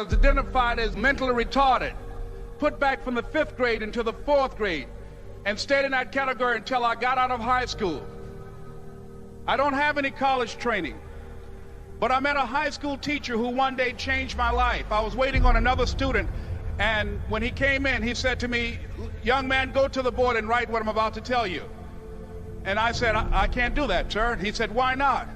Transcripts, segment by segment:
was identified as mentally retarded, put back from the 5th grade into the 4th grade, and stayed in that category until I got out of high school. I don't have any college training, but I met a high school teacher who one day changed my life. I was waiting on another student, and when he came in, he said to me, "Young man, go to the board and write what I'm about to tell you." And I said, I can't do that, sir. He said, "Why not?"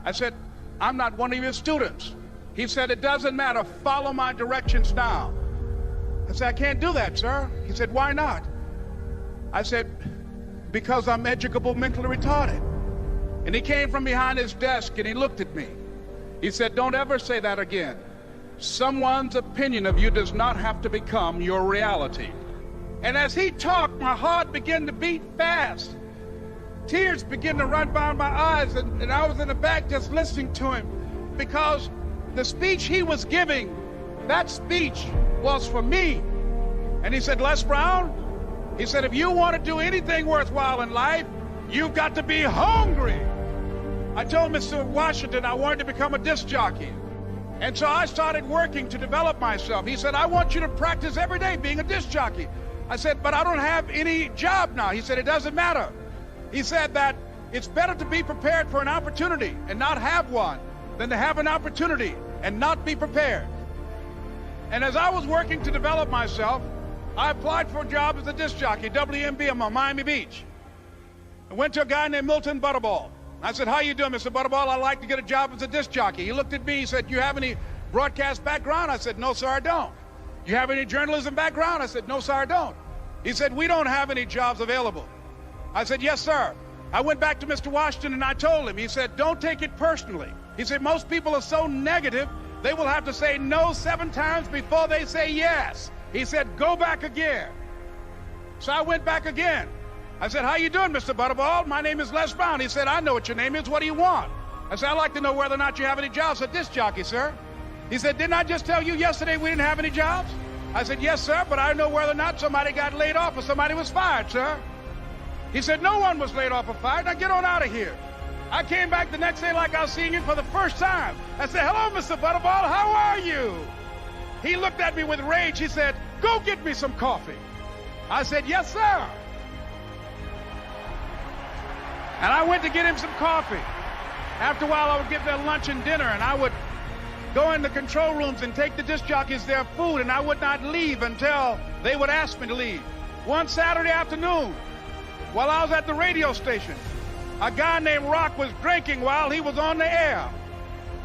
I said, "I'm not one of your students." He said, "It doesn't matter. Follow my directions now." I said, "I can't do that, sir." He said, "Why not?" I said, "Because I'm educable mentally retarded." And he came from behind his desk and he looked at me. He said, "Don't ever say that again. Someone's opinion of you does not have to become your reality." And as he talked, my heart began to beat fast. Tears began to run down my eyes, and I was in the back just listening to him, because the speech he was giving, that speech was for me. And he said, "Les Brown," he said, "if you want to do anything worthwhile in life, you've got to be hungry." I told Mr. Washington I wanted to become a disc jockey. And so I started working to develop myself. He said, "I want you to practice every day being a disc jockey." I said, "But I don't have any job now." He said, "It doesn't matter." He said that it's better to be prepared for an opportunity and not have one than to have an opportunity and not be prepared. And as I was working to develop myself, I applied for a job as a disc jockey, WMBM on Miami Beach. I went to a guy named Milton Butterball. I said, "How you doing, Mr. Butterball? I'd like to get a job as a disc jockey." He looked at me, he said, "You have any broadcast background?" I said, "No, sir, I don't." "You have any journalism background?" I said, "No, sir, I don't." He said, "We don't have any jobs available." I said, "Yes, sir." I went back to Mr. Washington and I told him. He said, "Don't take it personally." He said, "Most people are so negative, they will have to say no 7 times before they say yes." He said, "Go back again." So I went back again. I said, "How you doing, Mr. Butterball? My name is Les Brown." He said, "I know what your name is. What do you want?" I said, "I'd like to know whether or not you have any jobs at disc jockey, sir." He said, "Didn't I just tell you yesterday we didn't have any jobs?" I said, "Yes, sir, but I know whether or not somebody got laid off or somebody was fired, sir." He said, "No one was laid off or fired. Now get on out of here." I came back the next day like I was seeing him for the first time. I said, "Hello, Mr. Butterball, how are you?" He looked at me with rage. He said, "Go get me some coffee." I said, "Yes, sir." And I went to get him some coffee. After a while, I would get their lunch and dinner, and I would go in the control rooms and take the disc jockeys their food, and I would not leave until they would ask me to leave. One Saturday afternoon, while I was at the radio station, a guy named Rock was drinking while he was on the air.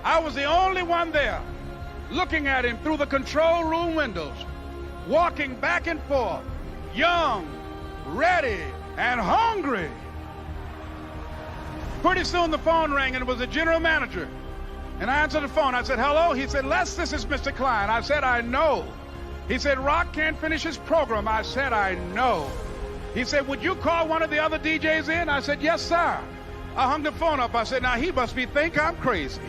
I was the only one there, looking at him through the control room windows, walking back and forth, young, ready, and hungry. Pretty soon the phone rang, and it was the general manager. And I answered the phone. I said, "Hello?" He said, "Les, this is Mr. Klein." I said, "I know." He said, "Rock can't finish his program." I said, "I know." He said, "Would you call one of the other DJs in?" I said, "Yes, sir." I hung the phone up. I said, "Now he must think I'm crazy."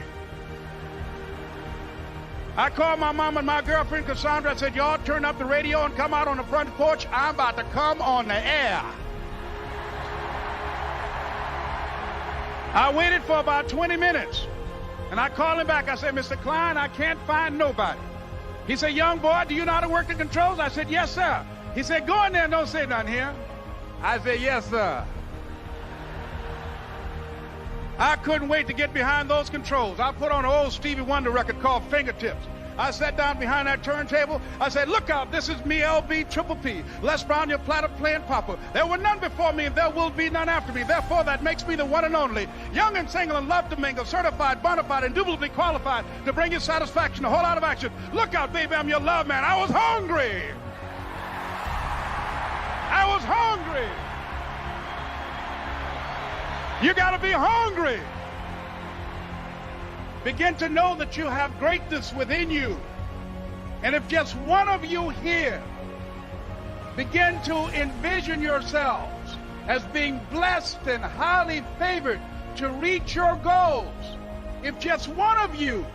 I called my mom and my girlfriend, Cassandra. I said, "Y'all turn up the radio and come out on the front porch. I'm about to come on the air." I waited for about 20 minutes, and I called him back. I said, "Mr. Klein, I can't find nobody." He said, "Young boy, do you know how to work the controls?" I said, "Yes, sir." He said, "Go in there and don't say nothing here." I said, "Yes, sir." I couldn't wait to get behind those controls. I put on an old Stevie Wonder record called Fingertips. I sat down behind that turntable. I said, "Look out, this is me, LB Triple P, Les Brown, your platter playing papa. There were none before me, and there will be none after me. Therefore, that makes me the one and only. Young and single and love to mingle, certified, bona fide, indubitably qualified to bring you satisfaction, a whole lot of action. Look out, baby, I'm your love man." I was hungry. I was hungry. You got to be hungry. Begin to know that you have greatness within you. And if just one of you here begin to envision yourselves as being blessed and highly favored to reach your goals, if just one of you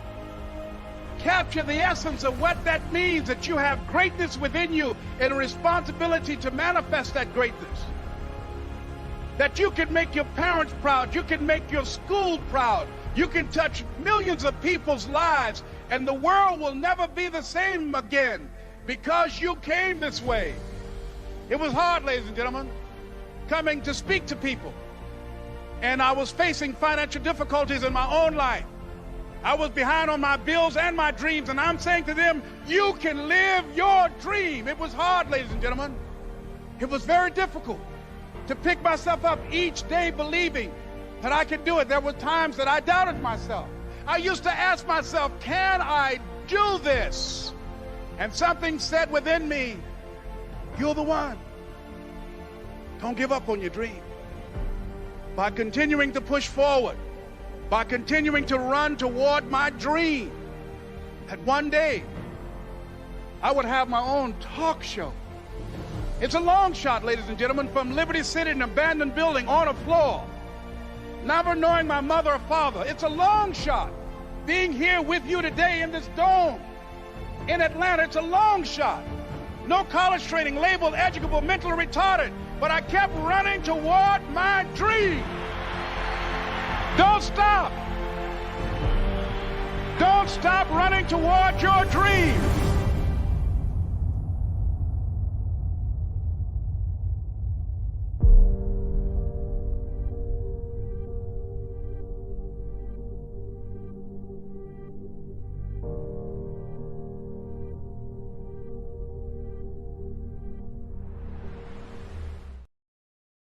capture the essence of what that means, that you have greatness within you and a responsibility to manifest that greatness, that you can make your parents proud, you can make your school proud, you can touch millions of people's lives And the world will never be the same again because you came this way. It was hard, ladies and gentlemen, coming to speak to people. And I was facing financial difficulties in my own life. I was behind on my bills and my dreams, and I'm saying to them, you can live your dream. It was hard, ladies and gentlemen. It was very difficult to pick myself up each day believing that I could do it. There were times that I doubted myself. I used to ask myself, can I do this? And something said within me, you're the one. Don't give up on your dream. By continuing to push forward, by continuing to run toward my dream, that one day I would have my own talk show. It's a long shot, ladies and gentlemen, from Liberty City, an abandoned building on a floor, never knowing my mother or father. It's a long shot. Being here with you today in this dome in Atlanta, it's a long shot. No college training, labeled educable, mentally retarded, but I kept running toward my dream. Don't stop. Don't stop running toward your dream.